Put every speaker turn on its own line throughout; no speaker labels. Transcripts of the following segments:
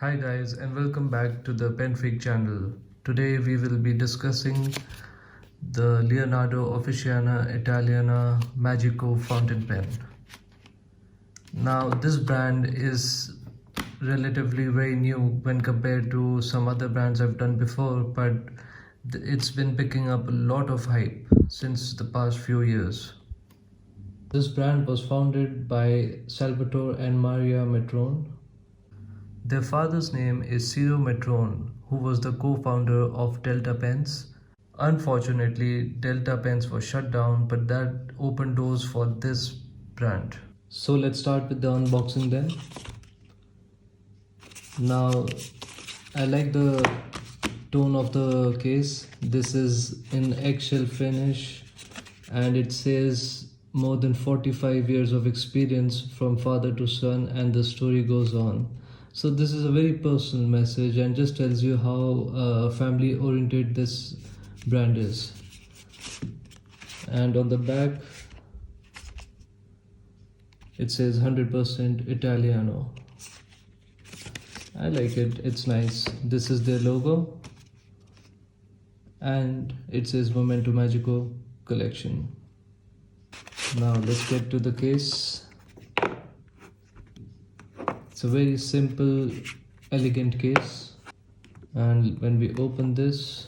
Hi guys and welcome back to the Pen Freak channel. Today we will be discussing the Leonardo Officina Italiana Magico fountain pen. Now this brand is relatively very new when compared to some other brands I've done before, but it's been picking up a lot of hype since the past few years. This brand was founded by Salvatore and Maria Metrone. Their father's name is Ciro Metrone, who was the co-founder of Delta Pens. Unfortunately, Delta Pens was shut down, but that opened doors for this brand. So let's start with the unboxing then. Now, I like the tone of the case. This is in eggshell finish and it says more than 45 years of experience from father to son, and the story goes on. So this is a very personal message and just tells you how family oriented this brand is. And on the back it says 100% Italiano. I like it, it's nice. This is their logo and it says Momento Magico collection. Now let's get to the case. It's a very simple, elegant case, and when we open this,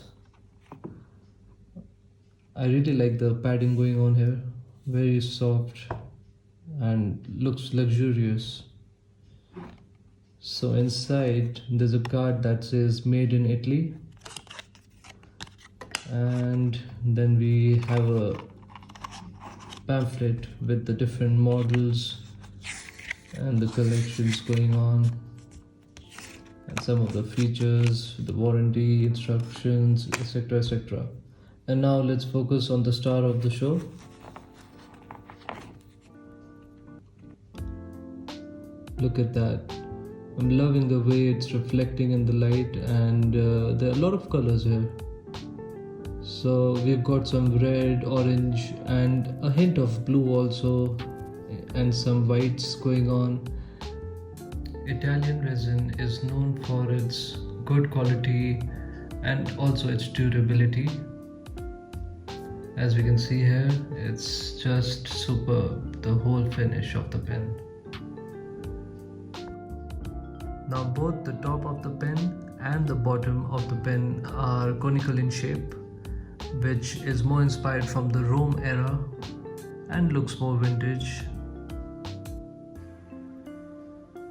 I really like the padding going on here. Very soft and looks luxurious. So inside there's a card that says made in Italy, and then we have a pamphlet with the different models and the collections going on, and some of the features, the warranty, instructions, etc, etc. And now let's focus on the star of the show. Look at that. I'm loving the way it's reflecting in the light, and there are a lot of colors here. So we've got some red, orange and a hint of blue also, and some whites going on. Italian resin is known for its good quality and also its durability. As we can see here, it's just superb, the whole finish of the pen. Now both the top of the pen and the bottom of the pen are conical in shape, which is more inspired from the Rome era and looks more vintage.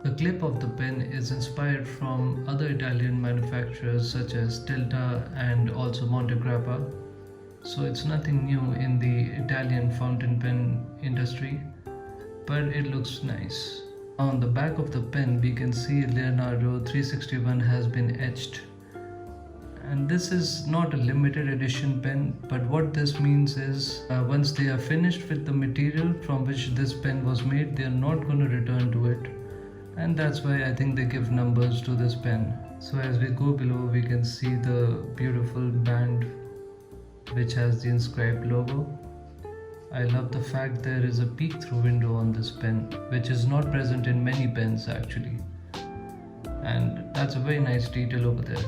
The clip of the pen is inspired from other Italian manufacturers such as Delta and also Monte Grappa. So it's nothing new in the Italian fountain pen industry, but it looks nice. On the back of the pen we can see Leonardo 361 has been etched. And this is not a limited edition pen, but what this means is once they are finished with the material from which this pen was made, they are not going to return to it. And that's why I think they give numbers to this pen. So as we go below, we can see the beautiful band which has the inscribed logo. I love the fact there is a peek-through window on this pen, which is not present in many pens actually. And that's a very nice detail over there.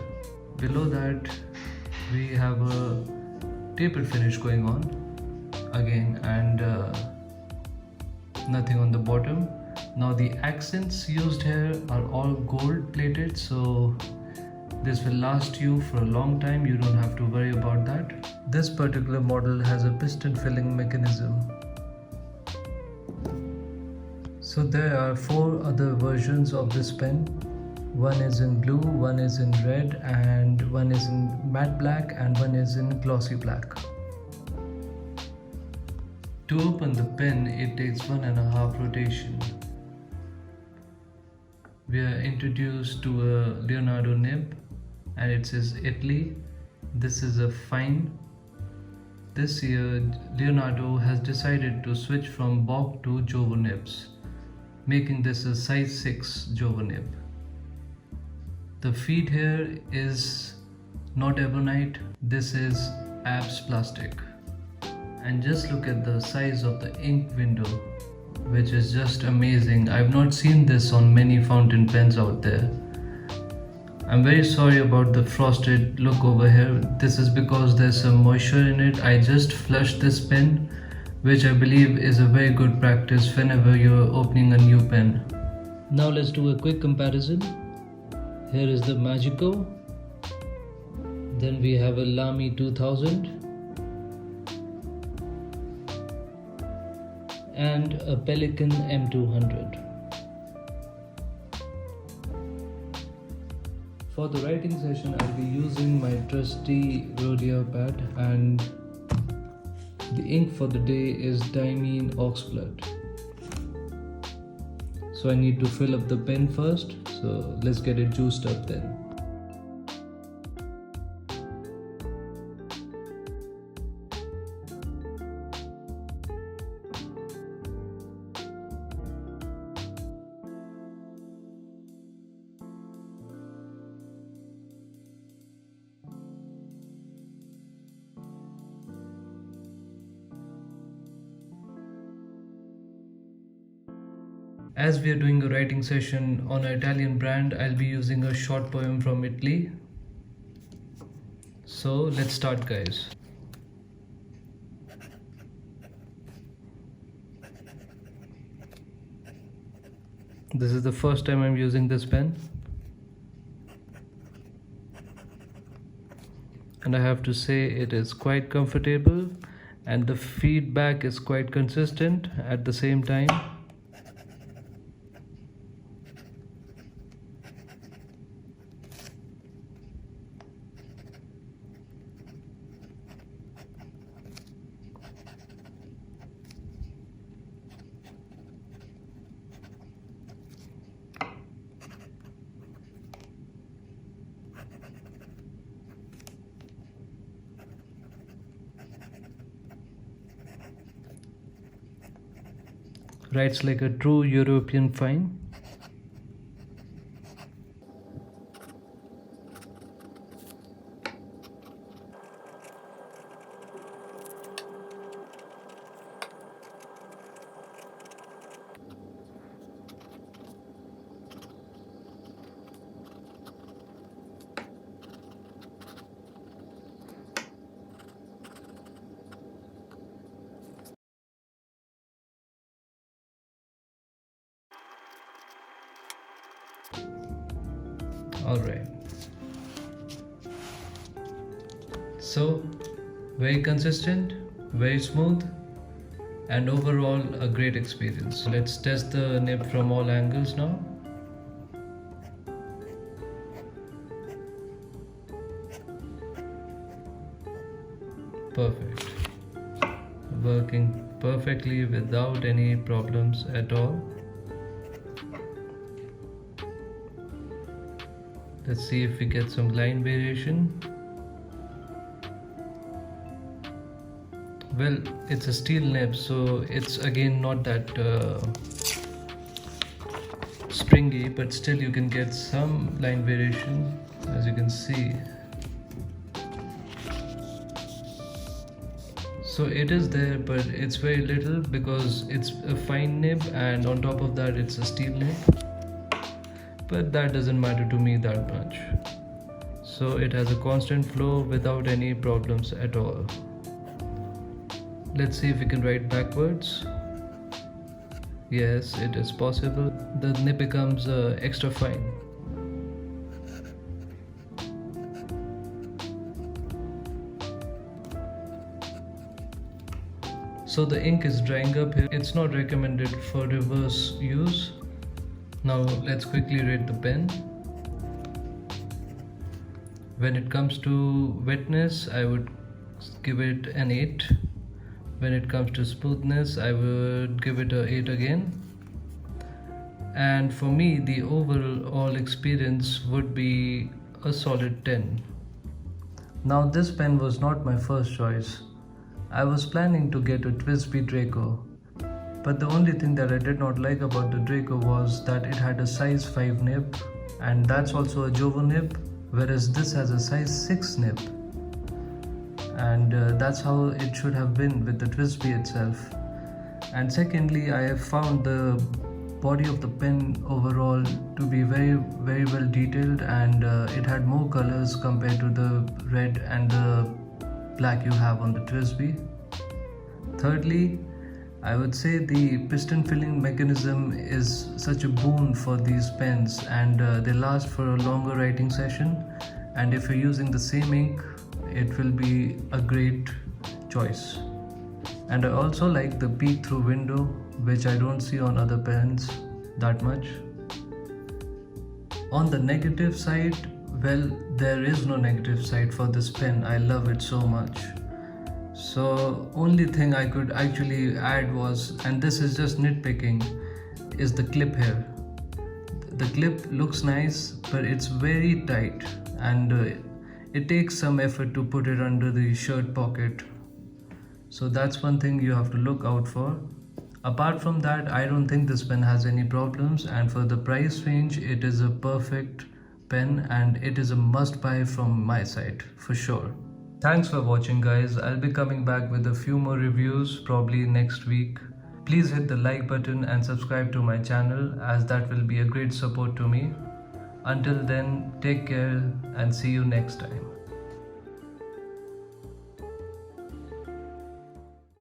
Below that we have a tapered finish going on again, and nothing on the bottom. Now the accents used here are all gold plated, so this will last you for a long time. You don't have to worry about that. This particular model has a piston filling mechanism. So there are 4 other versions of this pen. One is in blue, one is in red, and one is in matte black, and one is in glossy black. To open the pen, it takes 1.5 rotation. We are introduced to a Leonardo nib, and it says Italy. This is a fine. This year Leonardo has decided to switch from Bock to Jovo nibs, making this a size 6 Jovo nib. The feed here is not ebonite, this is ABS plastic. And just look at the size of the ink window, which is just amazing. I've not seen this on many fountain pens out there. I'm very sorry about the frosted look over here. This is because there's some moisture in it. I just flushed this pen, which I believe is a very good practice whenever you're opening a new pen. Now let's do a quick comparison. Here is the Magico. Then we have a Lamy 2000 and a Pelican M200. For the writing session, I'll be using my trusty Rhodia pad, and the ink for the day is Diamine Oxblood. So I need to fill up the pen first, so let's get it juiced up then. As we are doing a writing session on an Italian brand, I'll be using a short poem from Italy. So let's start, guys. This is the first time I'm using this pen, and I have to say it is quite comfortable and the feedback is quite consistent at the same time. Writes like a true European fine. Alright, so very consistent, very smooth, and overall a great experience. Let's test the nib from all angles now. Perfect, working perfectly without any problems at all. Let's see if we get some line variation. Well, it's a steel nib, so it's again not that stringy, but still you can get some line variation, as you can see. So it is there, but it's very little because it's a fine nib, and on top of that it's a steel nib. But that doesn't matter to me that much. So it has a constant flow without any problems at all. Let's see if we can write backwards. Yes, it is possible. The nib becomes extra fine. So the ink is drying up here. It's not recommended for reverse use. Now let's quickly rate the pen. When it comes to wetness, I would give it an 8. When it comes to smoothness, I would give it an 8 again. And for me, the overall experience would be a solid 10. Now this pen was not my first choice. I was planning to get a Twisby Draco. But the only thing that I did not like about the Draco was that it had a size 5 nib, and that's also a Jovo nib, whereas this has a size 6 nib. And that's how it should have been with the Twisby itself. And secondly, I have found the body of the pen overall to be very well detailed, and it had more colors compared to the red and the black you have on the Twisby. Thirdly, I would say the piston filling mechanism is such a boon for these pens, and they last for a longer writing session, and if you're using the same ink, it will be a great choice. And I also like the peek through window, which I don't see on other pens that much. On the negative side, well, there is no negative side for this pen. I love it so much. So only thing I could actually add was, and this is just nitpicking, is the clip here. The clip looks nice, but it's very tight, and it takes some effort to put it under the shirt pocket. So that's one thing you have to look out for. Apart from that, I don't think this pen has any problems, and for the price range, it is a perfect pen and it is a must buy from my side for sure. Thanks for watching, guys. I'll be coming back with a few more reviews probably next week. Please hit the like button and subscribe to my channel, as that will be a great support to me. Until then, take care and see you next time.